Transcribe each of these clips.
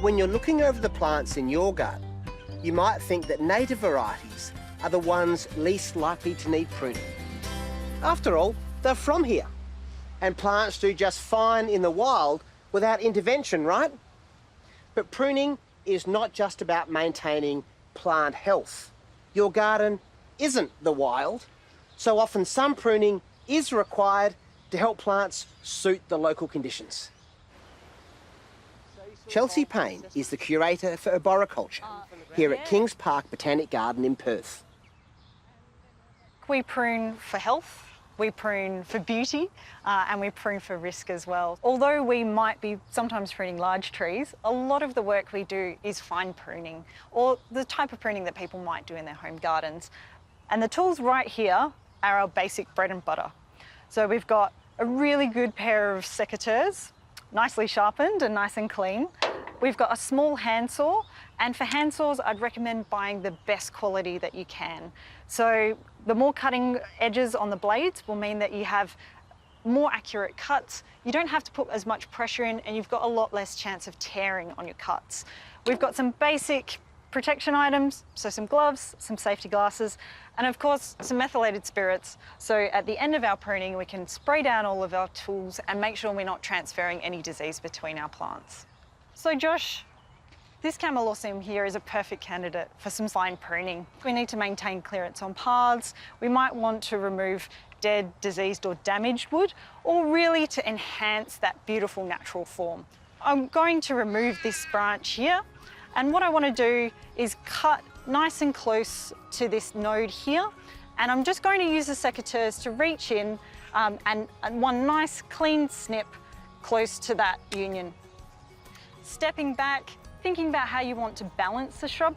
When you're looking over the plants in your garden, you might think that native varieties are the ones least likely to need pruning. After all, they're from here, and plants do just fine in the wild without intervention, right? But pruning is not just about maintaining plant health. Your garden isn't the wild, so often some pruning is required to help plants suit the local conditions. Chelsea Payne is the curator for arboriculture here at Kings Park Botanic Garden in Perth. We prune for health, we prune for beauty, and we prune for risk as well. Although we might be sometimes pruning large trees, a lot of the work we do is fine pruning, or the type of pruning that people might do in their home gardens. And the tools right here are our basic bread and butter. So we've got a really good pair of secateurs, nicely sharpened and nice and clean. We've got a small handsaw, and for handsaws, I'd recommend buying the best quality that you can. So the more cutting edges on the blades will mean that you have more accurate cuts. You don't have to put as much pressure in, and you've got a lot less chance of tearing on your cuts. We've got some basic protection items, so some gloves, some safety glasses, and of course some methylated spirits. So at the end of our pruning, we can spray down all of our tools and make sure we're not transferring any disease between our plants. So Josh, this camelosium here is a perfect candidate for some fine pruning. We need to maintain clearance on paths. We might want to remove dead, diseased or damaged wood, or really to enhance that beautiful natural form. I'm going to remove this branch here, and what I want to do is cut nice and close to this node here, and I'm just going to use the secateurs to reach in and one nice clean snip close to that union. Stepping back, thinking about how you want to balance the shrub,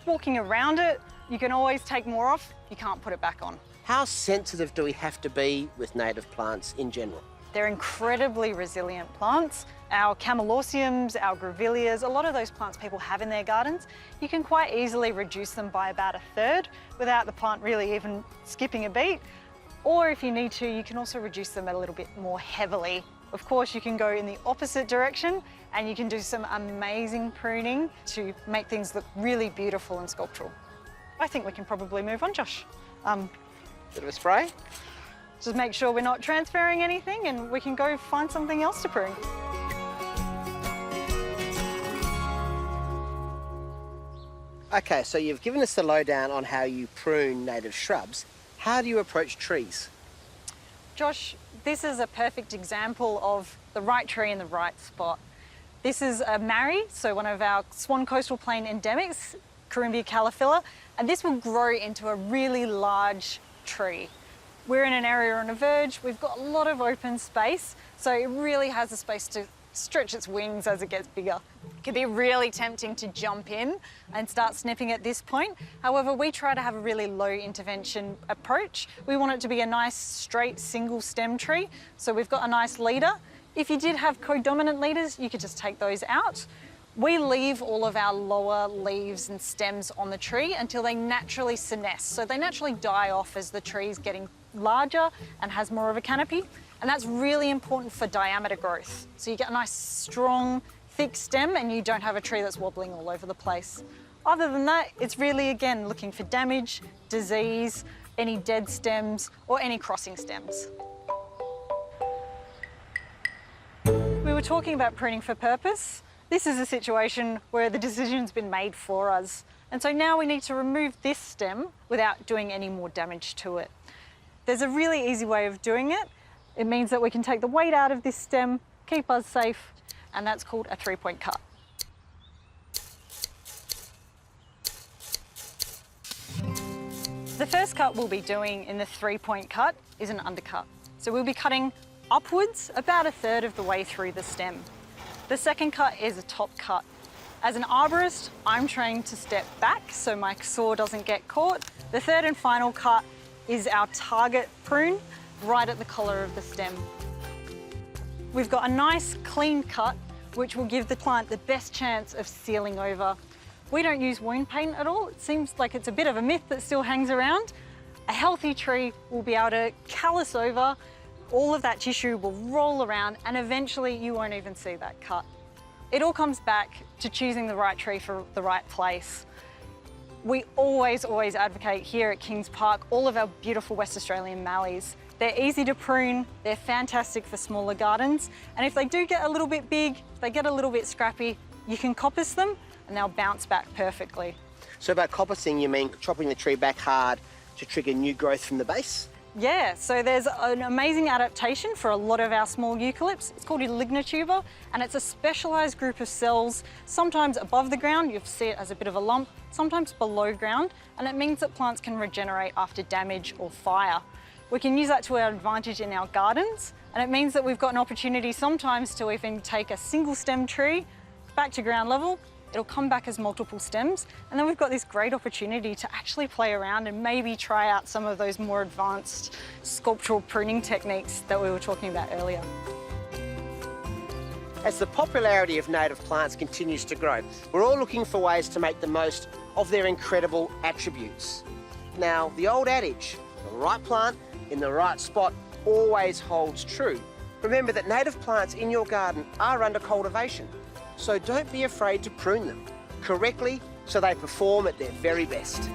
walking around it, you can always take more off, you can't put it back on. How sensitive do we have to be with native plants in general? They're incredibly resilient plants. Our camelosiums, our grevilleas, a lot of those plants people have in their gardens, you can quite easily reduce them by about 1/3 without the plant really even skipping a beat. Or if you need to, you can also reduce them a little bit more heavily. Of course, you can go in the opposite direction and you can do some amazing pruning to make things look really beautiful and sculptural. I think we can probably move on, Josh. Bit of a spray? Just make sure we're not transferring anything and we can go find something else to prune. Okay, so you've given us the lowdown on how you prune native shrubs. How do you approach trees? Josh, this is a perfect example of the right tree in the right spot. This is a Marri, so one of our Swan Coastal Plains endemics, Corymbia calophylla, and this will grow into a really large tree. We're in an area on a verge, we've got a lot of open space, so it really has the space to stretch its wings as it gets bigger. It can be really tempting to jump in and start snipping at this point. However, we try to have a really low intervention approach. We want it to be a nice, straight, single stem tree, so we've got a nice leader. If you did have codominant leaders, you could just take those out. We leave all of our lower leaves and stems on the tree until they naturally senesce. So they naturally die off as the tree is getting larger and has more of a canopy. And that's really important for diameter growth. So you get a nice, strong, thick stem and you don't have a tree that's wobbling all over the place. Other than that, it's really, again, looking for damage, disease, any dead stems, or any crossing stems. We were talking about pruning for purpose. This is a situation where the decision's been made for us. And so now we need to remove this stem without doing any more damage to it. There's a really easy way of doing it. It means that we can take the weight out of this stem, keep us safe, and that's called a 3-point cut. The first cut we'll be doing in the 3-point cut is an undercut. So we'll be cutting upwards about 1/3 of the way through the stem. The second cut is a top cut. As an arborist, I'm trained to step back so my saw doesn't get caught. The third and final cut is our target prune, right at the collar of the stem. We've got a nice clean cut, which will give the plant the best chance of sealing over. We don't use wound paint at all. It seems like it's a bit of a myth that still hangs around. A healthy tree will be able to callus over, all of that tissue will roll around, and eventually you won't even see that cut. It all comes back to choosing the right tree for the right place. We always advocate here at Kings Park all of our beautiful West Australian mallees. They're easy to prune, they're fantastic for smaller gardens, and if they do get a little bit big, if they get a little bit scrappy, you can coppice them and they'll bounce back perfectly. So by coppicing, you mean chopping the tree back hard to trigger new growth from the base? Yeah, so there's an amazing adaptation for a lot of our small eucalypts. It's called a lignituber, and it's a specialised group of cells, sometimes above the ground, you'll see it as a bit of a lump, sometimes below ground, and it means that plants can regenerate after damage or fire. We can use that to our advantage in our gardens, and it means that we've got an opportunity sometimes to even take a single stem tree back to ground level. It'll come back as multiple stems, and then we've got this great opportunity to actually play around and maybe try out some of those more advanced sculptural pruning techniques that we were talking about earlier. As the popularity of native plants continues to grow, we're all looking for ways to make the most of their incredible attributes. Now, the old adage, the right plant in the right spot, always holds true. Remember that native plants in your garden are under cultivation, so don't be afraid to prune them correctly so they perform at their very best.